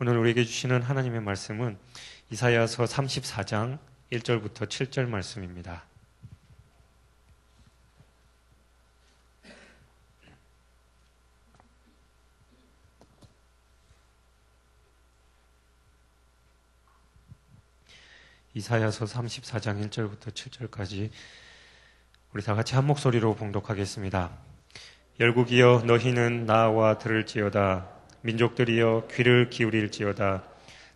오늘 우리에게 주시는 하나님의 말씀은 이사야서 34장 1절부터 7절 말씀입니다. 이사야서 34장 1절부터 7절까지 우리 다 같이 한 목소리로 봉독하겠습니다. 열국이여 너희는 나와 들을지어다. 민족들이여 귀를 기울일지어다.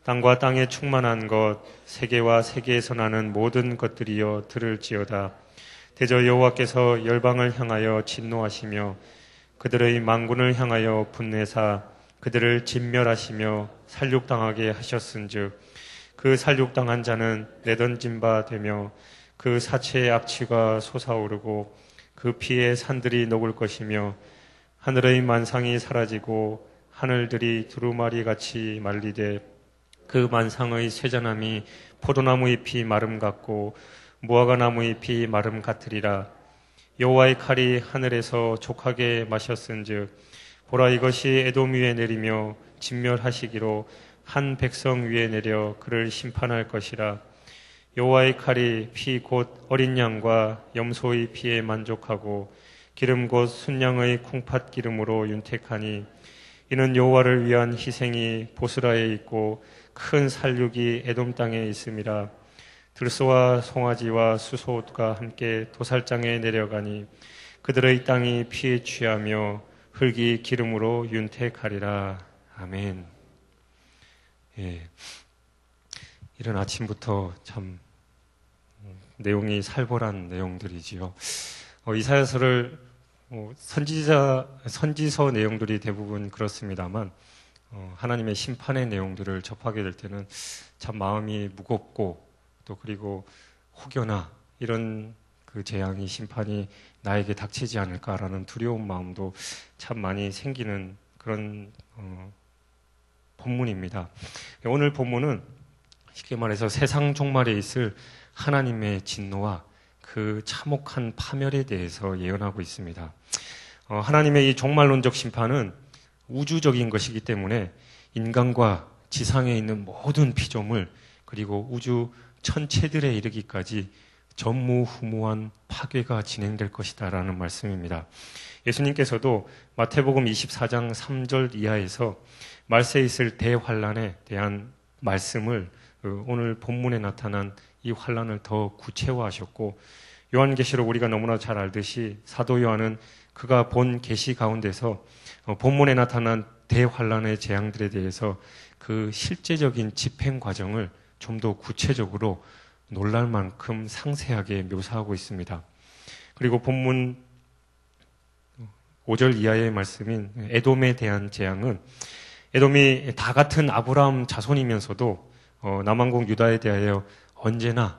땅과 땅에 충만한 것, 세계와 세계에서 나는 모든 것들이여 들을지어다. 대저 여호와께서 열방을 향하여 진노하시며 그들의 만군을 향하여 분내사 그들을 진멸하시며 살육당하게 하셨은즉 그 살육당한 자는 내던진 바 되며 그 사체의 악취가 솟아오르고 그 피에 산들이 녹을 것이며 하늘의 만상이 사라지고 하늘들이 두루마리같이 말리되 그 만상의 쇠잔함이 포도나무 잎이 마름 같고 무화과나무 잎이 마름 같으리라. 여호와의 칼이 하늘에서 족하게 마셨은즉 보라 이것이 에돔 위에 내리며 진멸하시기로 한 백성 위에 내려 그를 심판할 것이라. 여호와의 칼이 피 곧 어린 양과 염소의 피에 만족하고 기름 곧 순양의 콩팥 기름으로 윤택하니 이는 여호와를 위한 희생이 보스라에 있고 큰 살육이 에돔 땅에 있음이라. 들소와 송아지와 수소가 함께 도살장에 내려가니 그들의 땅이 피에 취하며 흙이 기름으로 윤택하리라. 아멘. 예, 이른 아침부터 참 내용이 살벌한 내용들이지요. 이사야서를 선지서 내용들이 대부분 그렇습니다만 하나님의 심판의 내용들을 접하게 될 때는 참 마음이 무겁고 또 그리고 혹여나 이런 그 재앙이 심판이 나에게 닥치지 않을까라는 두려운 마음도 참 많이 생기는 그런 본문입니다. 오늘 본문은 쉽게 말해서 세상 종말에 있을 하나님의 진노와 그 참혹한 파멸에 대해서 예언하고 있습니다. 하나님의 이 종말론적 심판은 우주적인 것이기 때문에 인간과 지상에 있는 모든 피조물 그리고 우주 천체들에 이르기까지 전무후무한 파괴가 진행될 것이다라는 말씀입니다. 예수님께서도 마태복음 24장 3절 이하에서 말세에 있을 대환란에 대한 말씀을 오늘 본문에 나타난 이 환란을 더 구체화하셨고 요한계시록 우리가 너무나 잘 알듯이 사도 요한은 그가 본 계시 가운데서 본문에 나타난 대환란의 재앙들에 대해서 그 실제적인 집행 과정을 좀 더 구체적으로 놀랄 만큼 상세하게 묘사하고 있습니다. 그리고 본문 5절 이하의 말씀인 에돔에 대한 재앙은 에돔이 다 같은 아브라함 자손이면서도 남왕국 유다에 대하여 언제나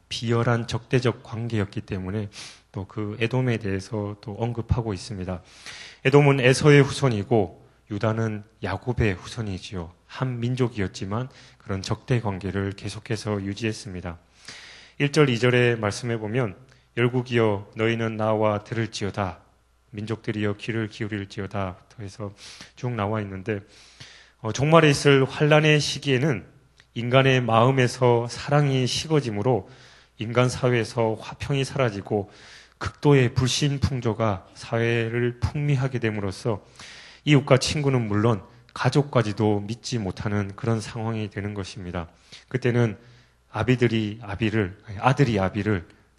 비열한 적대적 관계였기 때문에 또 그 에돔에 대해서 또 언급하고 있습니다. 에돔은 에서의 후손이고 유다는 야곱의 후손이지요. 한 민족이었지만 그런 적대 관계를 계속해서 유지했습니다. 1절, 2절의 말씀해 보면 열국이여 너희는 나와 들을지어다. 민족들이여 귀를 기울일지어다. 해서 쭉 나와 있는데 종말에 있을 환란의 시기에는 인간의 마음에서 사랑이 식어지므로 인간 사회에서 화평이 사라지고 극도의 불신풍조가 사회를 풍미하게 됨으로써 이웃과 친구는 물론 가족까지도 믿지 못하는 그런 상황이 되는 것입니다. 그때는 아들이 아비를,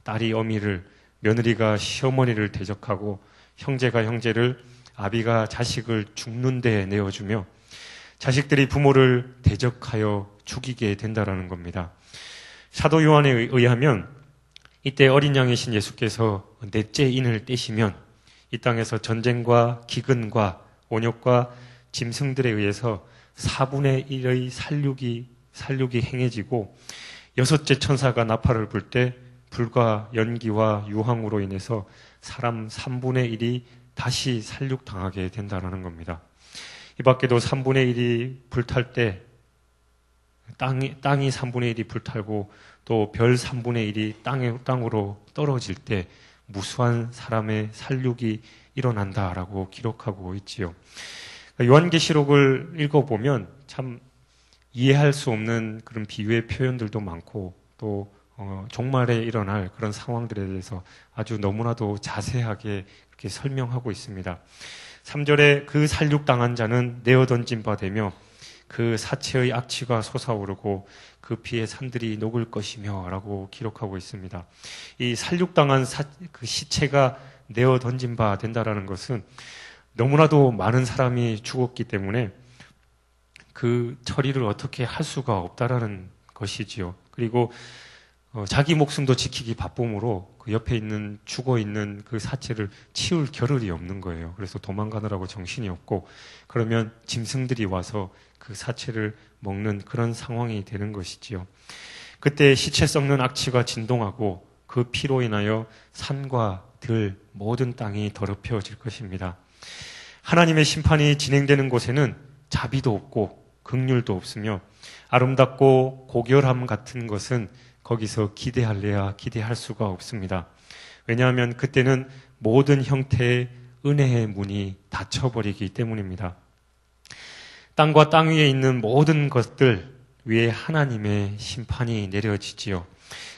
딸이 어미를, 며느리가 시어머니를 대적하고 형제가 형제를, 아비가 자식을 죽는 데 내어주며 자식들이 부모를 대적하여 죽이게 된다라는 겁니다. 사도 요한에 의하면 이때 어린 양이신 예수께서 넷째 인을 떼시면 이 땅에서 전쟁과 기근과 온역과 짐승들에 의해서 4분의 1의 살육이 행해지고 여섯째 천사가 나팔을 불 때 불과 연기와 유황으로 인해서 사람 3분의 1이 다시 살육당하게 된다는 겁니다. 이 밖에도 3분의 1이 불탈 때 땅이 3분의 1이 불탈고 또 별 3분의 1이 땅으로 떨어질 때 무수한 사람의 살육이 일어난다라고 기록하고 있지요. 요한계시록을 읽어보면 참 이해할 수 없는 그런 비유의 표현들도 많고 또 종말에 일어날 그런 상황들에 대해서 아주 너무나도 자세하게 그렇게 설명하고 있습니다. 3절에 그 살육당한 자는 내어 던진 바 되며 그 사체의 악취가 솟아오르고 그 피에 산들이 녹을 것이며 라고 기록하고 있습니다. 이 살육당한 그 시체가 내어 던진 바 된다라는 것은 너무나도 많은 사람이 죽었기 때문에 그 처리를 어떻게 할 수가 없다라는 것이지요. 그리고 자기 목숨도 지키기 바쁨으로 그 옆에 있는 죽어 있는 그 사체를 치울 겨를이 없는 거예요. 그래서 도망가느라고 정신이 없고 그러면 짐승들이 와서 그 사체를 먹는 그런 상황이 되는 것이지요. 그때 시체 썩는 악취가 진동하고 그 피로 인하여 산과 들 모든 땅이 더럽혀질 것입니다. 하나님의 심판이 진행되는 곳에는 자비도 없고 긍휼도 없으며 아름답고 고결함 같은 것은 거기서 기대할래야 기대할 수가 없습니다. 왜냐하면 그때는 모든 형태의 은혜의 문이 닫혀버리기 때문입니다. 땅과 땅 위에 있는 모든 것들 위에 하나님의 심판이 내려지지요.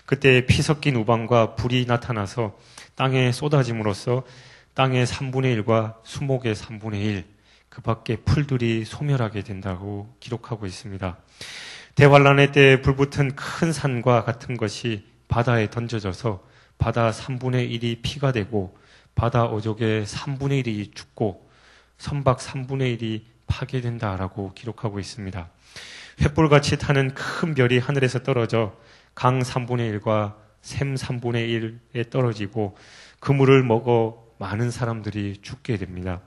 그때 피 섞인 우방과 불이 나타나서 땅에 쏟아짐으로써 땅의 3분의 1과 수목의 3분의 1, 그 밖에 풀들이 소멸하게 된다고 기록하고 있습니다. 대환란의 때에 불붙은 큰 산과 같은 것이 바다에 던져져서 바다 3분의 1이 피가 되고 바다 어족의 3분의 1이 죽고 선박 3분의 1이 파괴된다라고 기록하고 있습니다. 횃불같이 타는 큰 별이 하늘에서 떨어져 강 3분의 1과 샘 3분의 1에 떨어지고 그 물을 먹어 많은 사람들이 죽게 됩니다.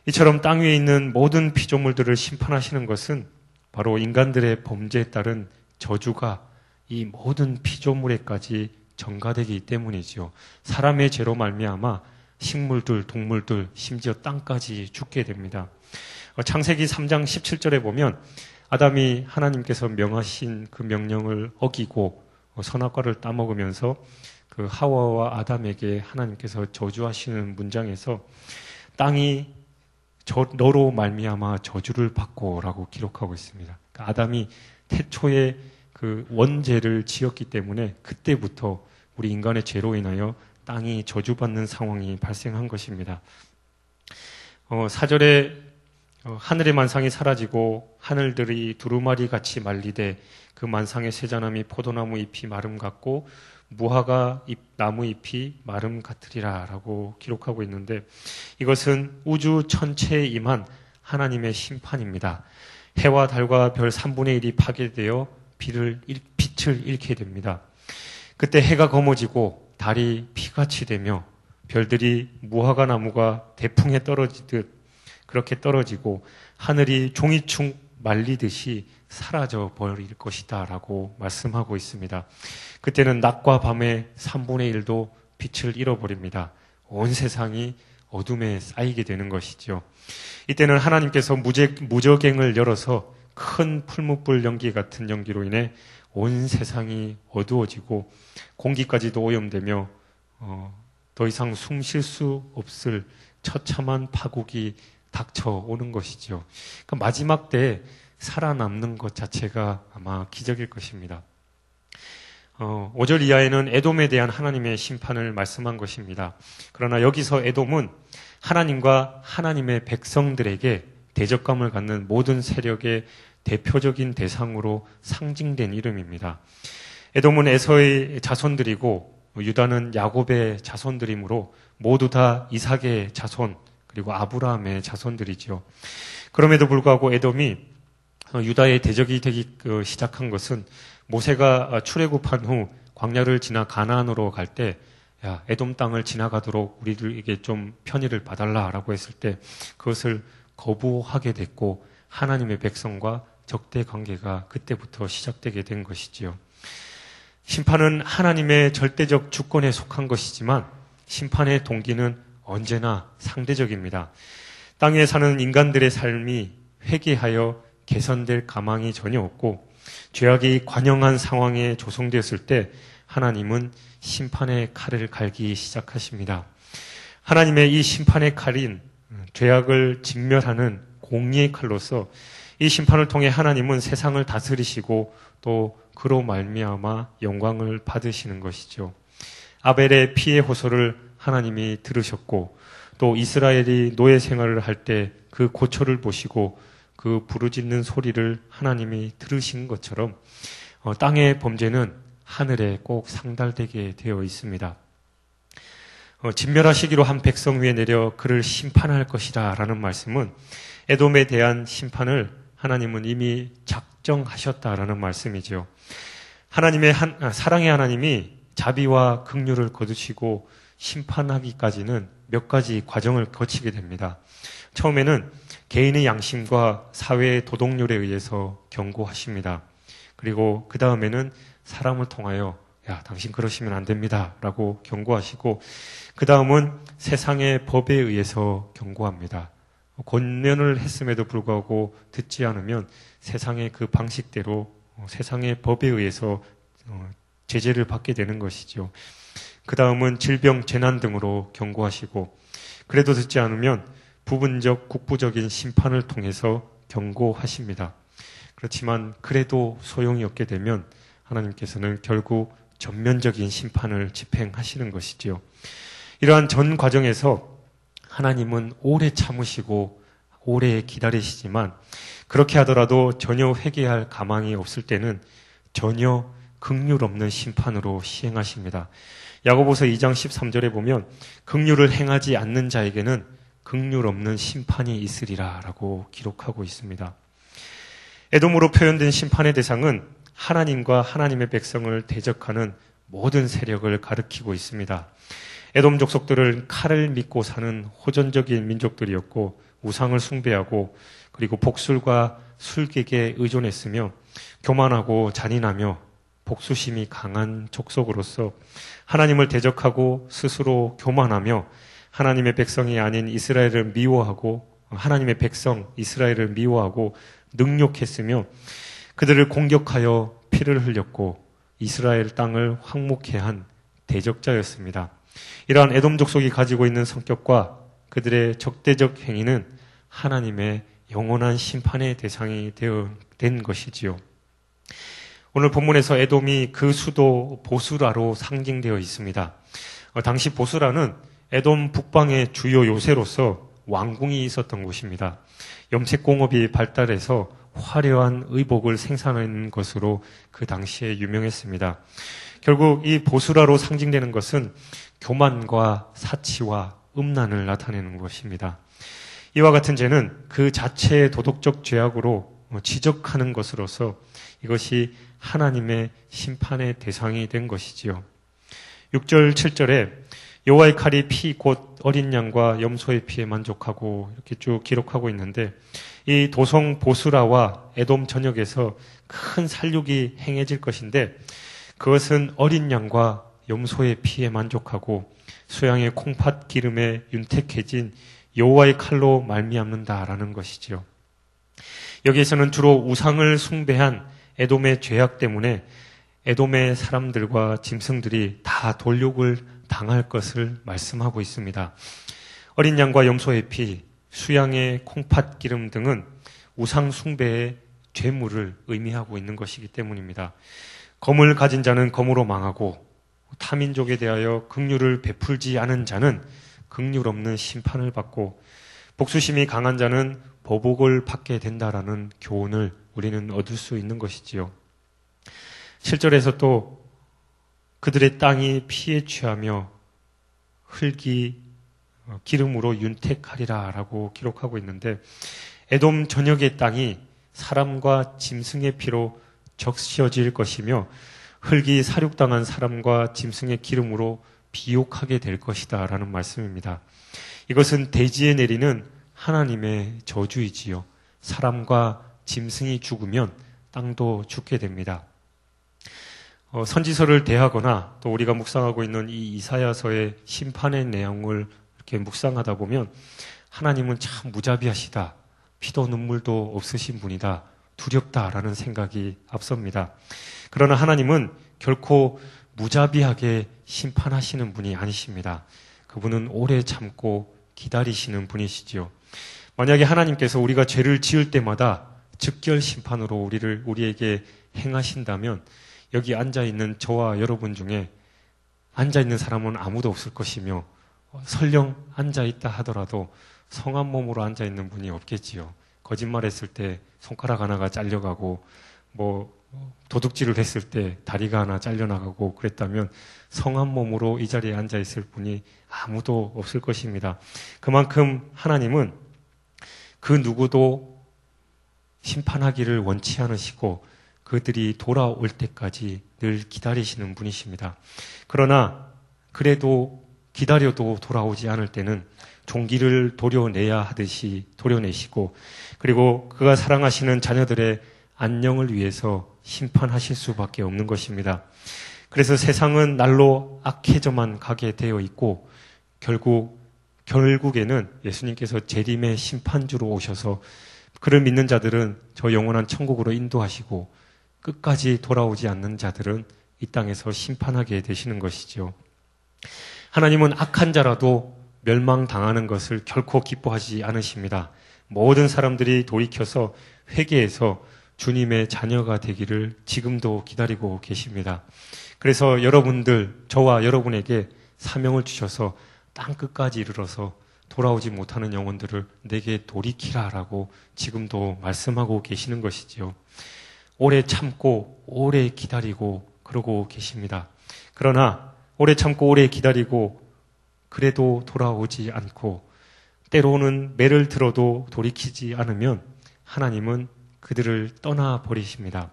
이처럼 땅 위에 있는 모든 피조물들을 심판하시는 것은 바로 인간들의 범죄에 따른 저주가 이 모든 피조물에까지 전가되기 때문이지요. 사람의 죄로 말미암아 식물들, 동물들, 심지어 땅까지 죽게 됩니다. 창세기 3장 17절에 보면 아담이 하나님께서 명하신 그 명령을 어기고 선악과를 따먹으면서 그 하와와 아담에게 하나님께서 저주하시는 문장에서 땅이 너로 말미암아 저주를 받고라고 기록하고 있습니다. 그러니까 아담이 태초에 그 원죄를 지었기 때문에 그때부터 우리 인간의 죄로 인하여 땅이 저주받는 상황이 발생한 것입니다. 4절에 하늘의 만상이 사라지고 하늘들이 두루마리 같이 말리되 그 만상의 세자나무 포도나무 잎이 마름 같고 무화과 나무 잎이 마름 같으리라 라고 기록하고 있는데 이것은 우주 전체에 임한 하나님의 심판입니다. 해와 달과 별 3분의 1이 파괴되어 빛을 잃게 됩니다. 그때 해가 검어지고 달이 피같이 되며 별들이 무화과 나무가 대풍에 떨어지듯 그렇게 떨어지고 하늘이 종이축 말리듯이 사라져 버릴 것이다 라고 말씀하고 있습니다. 그때는 낮과 밤의 3분의 1도 빛을 잃어버립니다. 온 세상이 어둠에 쌓이게 되는 것이죠. 이때는 하나님께서 무저갱을 열어서 큰 풀무불 연기 같은 연기로 인해 온 세상이 어두워지고 공기까지도 오염되며 더 이상 숨 쉴 수 없을 처참한 파국이 닥쳐오는 것이죠. 그러니까 마지막 때에 살아남는 것 자체가 아마 기적일 것입니다. 5절 이하에는 에돔에 대한 하나님의 심판을 말씀한 것입니다. 그러나 여기서 에돔은 하나님과 하나님의 백성들에게 대적감을 갖는 모든 세력의 대표적인 대상으로 상징된 이름입니다. 에돔은 에서의 자손들이고 유다는 야곱의 자손들이므로 모두 다 이삭의 자손 그리고 아브라함의 자손들이죠. 그럼에도 불구하고 에돔이 유다의 대적이 되기 시작한 것은 모세가 출애굽한 후 광야를 지나 가나안으로 갈 때 야, 에돔 땅을 지나가도록 우리들에게 좀 편의를 봐달라라고 했을 때 그것을 거부하게 됐고 하나님의 백성과 적대 관계가 그때부터 시작되게 된 것이지요. 심판은 하나님의 절대적 주권에 속한 것이지만 심판의 동기는 언제나 상대적입니다. 땅에 사는 인간들의 삶이 회개하여 개선될 가망이 전혀 없고 죄악이 관영한 상황에 조성되었을 때 하나님은 심판의 칼을 갈기 시작하십니다. 하나님의 이 심판의 칼인 죄악을 진멸하는 공의의 칼로서 이 심판을 통해 하나님은 세상을 다스리시고 또 그로 말미암아 영광을 받으시는 것이죠. 아벨의 피의 호소를 하나님이 들으셨고 또 이스라엘이 노예 생활을 할 때 그 고초를 보시고 그 부르짖는 소리를 하나님이 들으신 것처럼 땅의 범죄는 하늘에 꼭 상달되게 되어 있습니다. 진멸하시기로 한 백성 위에 내려 그를 심판할 것이다 라는 말씀은 에돔에 대한 심판을 하나님은 이미 작정하셨다라는 말씀이죠. 하나님의 사랑의 하나님이 자비와 긍휼을 거두시고 심판하기까지는 몇 가지 과정을 거치게 됩니다. 처음에는 개인의 양심과 사회의 도덕률에 의해서 경고하십니다. 그리고 그 다음에는 사람을 통하여 야, 당신 그러시면 안 됩니다 라고 경고하시고 그 다음은 세상의 법에 의해서 경고합니다. 권면을 했음에도 불구하고 듣지 않으면 세상의 그 방식대로 세상의 법에 의해서 제재를 받게 되는 것이죠. 그 다음은 질병, 재난 등으로 경고하시고 그래도 듣지 않으면 부분적, 국부적인 심판을 통해서 경고하십니다. 그렇지만 그래도 소용이 없게 되면 하나님께서는 결국 전면적인 심판을 집행하시는 것이지요. 이러한 전 과정에서 하나님은 오래 참으시고 오래 기다리시지만 그렇게 하더라도 전혀 회개할 가망이 없을 때는 전혀 긍휼 없는 심판으로 시행하십니다. 야고보서 2장 13절에 보면 긍휼을 행하지 않는 자에게는 긍휼 없는 심판이 있으리라 라고 기록하고 있습니다. 에돔으로 표현된 심판의 대상은 하나님과 하나님의 백성을 대적하는 모든 세력을 가리키고 있습니다. 에돔 족속들은 칼을 믿고 사는 호전적인 민족들이었고 우상을 숭배하고 그리고 복술과 술객에 의존했으며 교만하고 잔인하며 복수심이 강한 족속으로서 하나님을 대적하고 스스로 교만하며 하나님의 백성이 아닌 이스라엘을 미워하고 하나님의 백성 이스라엘을 미워하고 능욕했으며 그들을 공격하여 피를 흘렸고 이스라엘 땅을 황무케 한 대적자였습니다. 이러한 에돔 족속이 가지고 있는 성격과 그들의 적대적 행위는 하나님의 영원한 심판의 대상이 된 것이지요. 오늘 본문에서 에돔이 그 수도 보스라로 상징되어 있습니다. 당시 보스라는 에돔 북방의 주요 요새로서 왕궁이 있었던 곳입니다. 염색공업이 발달해서 화려한 의복을 생산하는 것으로 그 당시에 유명했습니다. 결국 이 보스라로 상징되는 것은 교만과 사치와 음란을 나타내는 것입니다. 이와 같은 죄는 그 자체의 도덕적 죄악으로 지적하는 것으로서 이것이 하나님의 심판의 대상이 된 것이지요. 6절, 7절에 여호와의 칼이 피 곧 어린 양과 염소의 피에 만족하고 이렇게 쭉 기록하고 있는데 이 도성 보스라와 에돔 전역에서 큰 살육이 행해질 것인데 그것은 어린 양과 염소의 피에 만족하고 수양의 콩팥 기름에 윤택해진 여호와의 칼로 말미암는다라는 것이지요. 여기에서는 주로 우상을 숭배한 에돔의 죄악 때문에 에돔의 사람들과 짐승들이 다 돌욕을 당할 것을 말씀하고 있습니다. 어린 양과 염소의 피, 수양의 콩팥 기름 등은 우상 숭배의 죄물을 의미하고 있는 것이기 때문입니다. 검을 가진 자는 검으로 망하고 타민족에 대하여 긍휼을 베풀지 않은 자는 긍휼 없는 심판을 받고 복수심이 강한 자는 보복을 받게 된다라는 교훈을 우리는 얻을 수 있는 것이지요. 7절에서 또 그들의 땅이 피에 취하며 흙이 기름으로 윤택하리라 라고 기록하고 있는데 에돔 전역의 땅이 사람과 짐승의 피로 적셔질 것이며 흙이 사륙당한 사람과 짐승의 기름으로 비옥하게 될 것이다 라는 말씀입니다. 이것은 대지에 내리는 하나님의 저주이지요. 사람과 짐승이 죽으면 땅도 죽게 됩니다. 선지서를 대하거나 또 우리가 묵상하고 있는 이 이사야서의 심판의 내용을 이렇게 묵상하다 보면 하나님은 참 무자비하시다. 피도 눈물도 없으신 분이다. 두렵다라는 생각이 앞섭니다. 그러나 하나님은 결코 무자비하게 심판하시는 분이 아니십니다. 그분은 오래 참고 기다리시는 분이시지요. 만약에 하나님께서 우리가 죄를 지을 때마다 즉결 심판으로 우리에게 행하신다면 여기 앉아있는 저와 여러분 중에 앉아있는 사람은 아무도 없을 것이며 설령 앉아있다 하더라도 성한 몸으로 앉아있는 분이 없겠지요. 거짓말했을 때 손가락 하나가 잘려가고 도둑질을 했을 때 다리가 하나 잘려나가고 그랬다면 성한 몸으로 이 자리에 앉아있을 분이 아무도 없을 것입니다. 그만큼 하나님은 그 누구도 심판하기를 원치 않으시고 그들이 돌아올 때까지 늘 기다리시는 분이십니다. 그러나 그래도 기다려도 돌아오지 않을 때는 종기를 도려내야 하듯이 도려내시고 그리고 그가 사랑하시는 자녀들의 안녕을 위해서 심판하실 수밖에 없는 것입니다. 그래서 세상은 날로 악해져만 가게 되어 있고 결국에는 예수님께서 재림의 심판주로 오셔서 그를 믿는 자들은 저 영원한 천국으로 인도하시고 끝까지 돌아오지 않는 자들은 이 땅에서 심판하게 되시는 것이죠. 하나님은 악한 자라도 멸망당하는 것을 결코 기뻐하지 않으십니다. 모든 사람들이 돌이켜서 회개해서 주님의 자녀가 되기를 지금도 기다리고 계십니다. 그래서 여러분들, 저와 여러분에게 사명을 주셔서 땅 끝까지 이르러서 돌아오지 못하는 영혼들을 내게 돌이키라라고 지금도 말씀하고 계시는 것이지요. 오래 참고 오래 기다리고 그러고 계십니다. 그러나 오래 참고 오래 기다리고 그래도 돌아오지 않고 때로는 매를 들어도 돌이키지 않으면 하나님은 그들을 떠나버리십니다.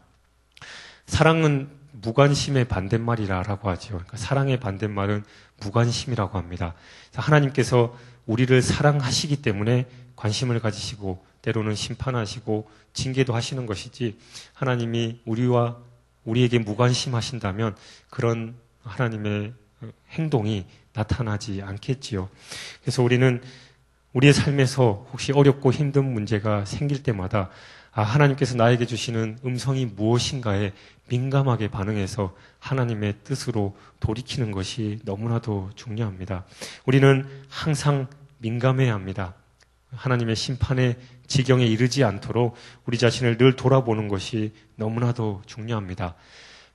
사랑은 무관심의 반대말이라고 하죠. 그러니까 사랑의 반대말은 무관심이라고 합니다. 하나님께서 우리를 사랑하시기 때문에 관심을 가지시고 때로는 심판하시고 징계도 하시는 것이지 하나님이 우리에게 무관심하신다면 그런 하나님의 행동이 나타나지 않겠지요. 그래서 우리는 우리의 삶에서 혹시 어렵고 힘든 문제가 생길 때마다 하나님께서 나에게 주시는 음성이 무엇인가에 민감하게 반응해서 하나님의 뜻으로 돌이키는 것이 너무나도 중요합니다. 우리는 항상 민감해야 합니다. 하나님의 심판의 지경에 이르지 않도록 우리 자신을 늘 돌아보는 것이 너무나도 중요합니다.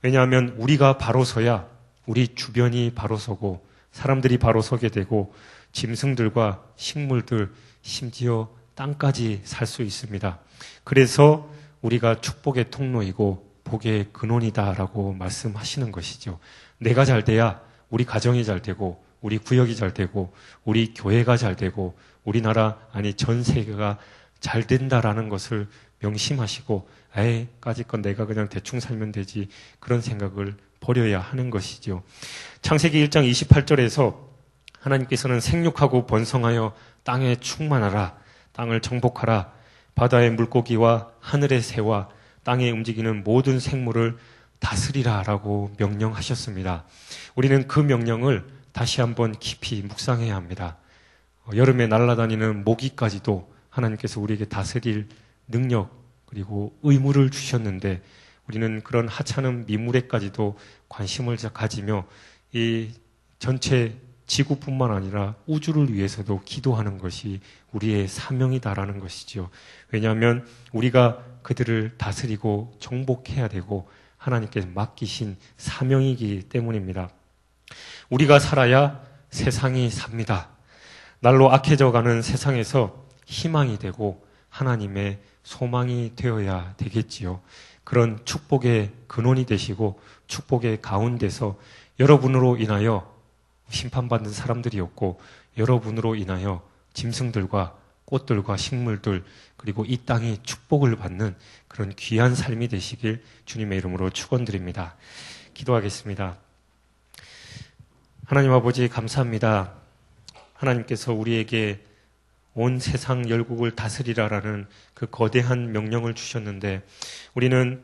왜냐하면 우리가 바로 서야 우리 주변이 바로 서고 사람들이 바로 서게 되고 짐승들과 식물들 심지어 땅까지 살 수 있습니다. 그래서 우리가 축복의 통로이고 복의 근원이다라고 말씀하시는 것이죠. 내가 잘 돼야 우리 가정이 잘 되고 우리 구역이 잘 되고 우리 교회가 잘 되고 우리나라 아니 전 세계가 잘 된다라는 것을 명심하시고 까짓 건 내가 그냥 대충 살면 되지 그런 생각을 버려야 하는 것이죠. 창세기 1장 28절에서 하나님께서는 생육하고 번성하여 땅에 충만하라 땅을 정복하라 바다의 물고기와 하늘의 새와 땅에 움직이는 모든 생물을 다스리라라고 명령하셨습니다. 우리는 그 명령을 다시 한번 깊이 묵상해야 합니다. 여름에 날아다니는 모기까지도 하나님께서 우리에게 다스릴 능력 그리고 의무를 주셨는데 우리는 그런 하찮은 미물에까지도 관심을 가지며 이 전체 지구뿐만 아니라 우주를 위해서도 기도하는 것이 우리의 사명이다라는 것이지요. 왜냐하면 우리가 그들을 다스리고 정복해야 되고 하나님께서 맡기신 사명이기 때문입니다. 우리가 살아야 세상이 삽니다. 날로 악해져가는 세상에서 희망이 되고 하나님의 소망이 되어야 되겠지요. 그런 축복의 근원이 되시고 축복의 가운데서 여러분으로 인하여 심판받는 사람들이 없고 여러분으로 인하여 짐승들과 꽃들과 식물들 그리고 이 땅이 축복을 받는 그런 귀한 삶이 되시길 주님의 이름으로 축원드립니다. 기도하겠습니다. 하나님 아버지 감사합니다. 하나님께서 우리에게 온 세상 열국을 다스리라라는 그 거대한 명령을 주셨는데 우리는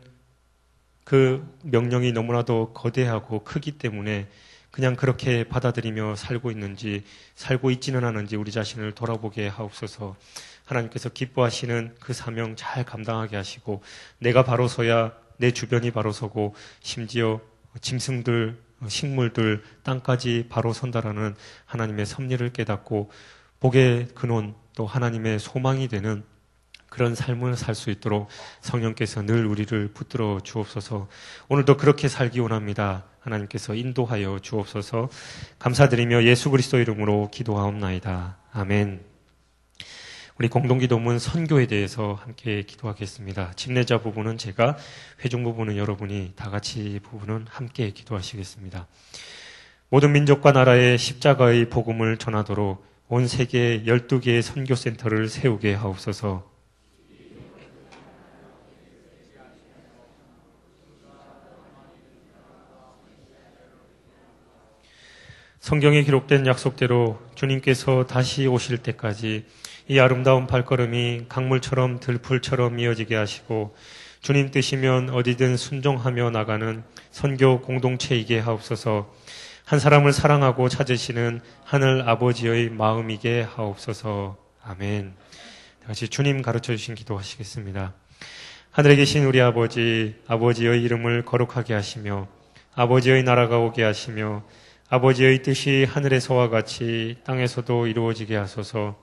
그 명령이 너무나도 거대하고 크기 때문에 그냥 그렇게 받아들이며 살고 있는지 살고 있지는 않은지 우리 자신을 돌아보게 하옵소서. 하나님께서 기뻐하시는 그 사명 잘 감당하게 하시고 내가 바로 서야 내 주변이 바로 서고 심지어 짐승들, 식물들, 땅까지 바로 선다라는 하나님의 섭리를 깨닫고 복의 근원 또 하나님의 소망이 되는 그런 삶을 살 수 있도록 성령께서 늘 우리를 붙들어 주옵소서. 오늘도 그렇게 살기 원합니다. 하나님께서 인도하여 주옵소서. 감사드리며 예수 그리스도 이름으로 기도하옵나이다. 아멘. 우리 공동기도문 선교에 대해서 함께 기도하겠습니다. 집례자 부분은 제가, 회중 부분은 여러분이, 다 같이 부분은 함께 기도하시겠습니다. 모든 민족과 나라에 십자가의 복음을 전하도록 온 세계에 12개의 선교센터를 세우게 하옵소서. 성경에 기록된 약속대로 주님께서 다시 오실 때까지 이 아름다운 발걸음이 강물처럼 들풀처럼 이어지게 하시고 주님 뜻이면 어디든 순종하며 나가는 선교 공동체이게 하옵소서. 한 사람을 사랑하고 찾으시는 하늘 아버지의 마음이게 하옵소서. 아멘. 다시 주님 가르쳐 주신 기도하시겠습니다. 하늘에 계신 우리 아버지, 아버지의 이름을 거룩하게 하시며 아버지의 나라가 오게 하시며 아버지의 뜻이 하늘에서와 같이 땅에서도 이루어지게 하소서.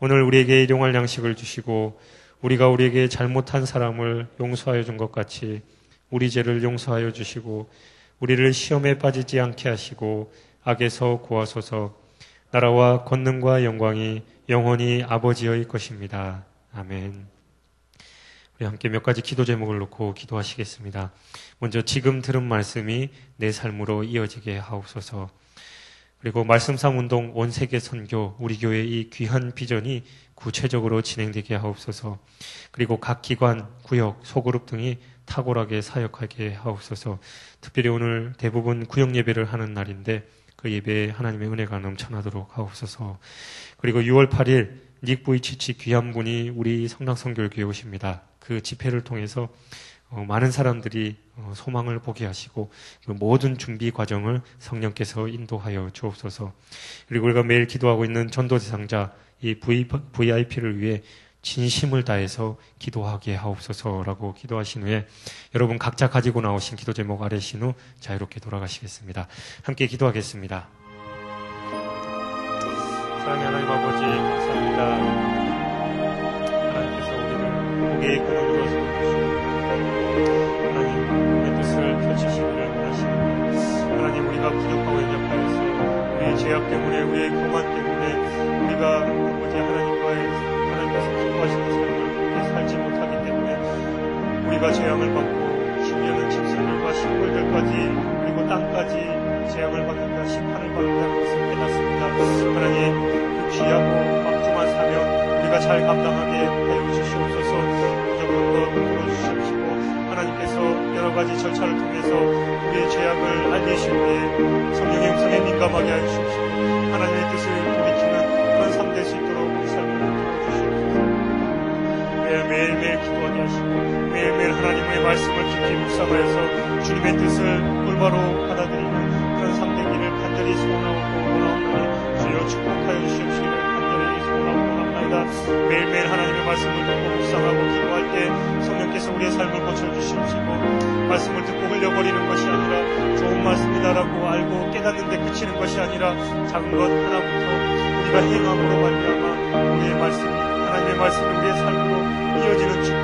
오늘 우리에게 일용할 양식을 주시고 우리가 우리에게 잘못한 사람을 용서하여 준 것 같이 우리 죄를 용서하여 주시고 우리를 시험에 빠지지 않게 하시고 악에서 구하소서. 나라와 권능과 영광이 영원히 아버지의 것입니다. 아멘. 우리 함께 몇 가지 기도 제목을 놓고 기도하시겠습니다. 먼저 지금 들은 말씀이 내 삶으로 이어지게 하옵소서. 그리고 말씀상 운동 온 세계 선교, 우리 교회의 이 귀한 비전이 구체적으로 진행되게 하옵소서. 그리고 각 기관, 구역, 소그룹 등이 탁월하게 사역하게 하옵소서. 특별히 오늘 대부분 구역 예배를 하는 날인데 그 예배에 하나님의 은혜가 넘쳐나도록 하옵소서. 그리고 6월 8일 닉 부이치치 귀한 분이 우리 성당선교교회에 오십니다. 그 집회를 통해서 많은 사람들이 소망을 보게 하시고 그 모든 준비 과정을 성령께서 인도하여 주옵소서. 그리고 우리가 매일 기도하고 있는 전도 대상자 이 VIP를 위해 진심을 다해서 기도하게 하옵소서라고 기도하신 후에 여러분 각자 가지고 나오신 기도 제목 아래신 후 자유롭게 돌아가시겠습니다. 함께 기도하겠습니다. 사랑의 하나님 아버지 감사합니다. 하나님께서 우리를 복의 근원으로 세워주시고 하나님 뜻을 펼치시기를 원하시는 하나님, 우리가 부족하고 연약하여서 우리의 죄악 때문에 우리의 교만 때문에 우리가 아버지 하나님께서 기뻐하시는 삶을 살지 못하기 때문에 우리가 재앙을 받고 심지어는 짐승들과 식물들까지 그리고 땅까지 재앙을 받는다, 심판을 받는다는 것을 깨닫습니다. 하나님, 그 귀하고 막중한 사명 우리가 잘 감당하게 하여 주시옵소서. 부족한 것 풀어주시옵시고 하나님께서 여러 가지 절차를 통해서 우리의 죄악을 알리실 때에 성령의 음성에 민감하게 하여 주시옵시고 하나님의 뜻을 돌이키는 그런 삶 될 수 있도록 우리 삶을 풀어주시옵소서. 매일매일 기도하게 하시고 매일매일 하나님의 말씀을 깊이 묵상하여서 주님의 뜻을 올바로 받아들이는 그런 삶 되기를 간절히 소원하고 원하오니 주여 축복하여 주시옵시기를 간절히 소원하고 원합니다. 매일매일 하나님의 말씀을 듣고 묵상하고 기도할 때 성령께서 우리의 삶을 고쳐주시옵시고 말씀을 듣고 흘려버리는 것이 아니라 좋은 말씀이다라고 알고 깨닫는데 그치는 것이 아니라 작은 것 하나부터 우리가 행함으로 말미암아 우리의 말씀이 하나님의 말씀이 우리의 삶으로 이어지는 축복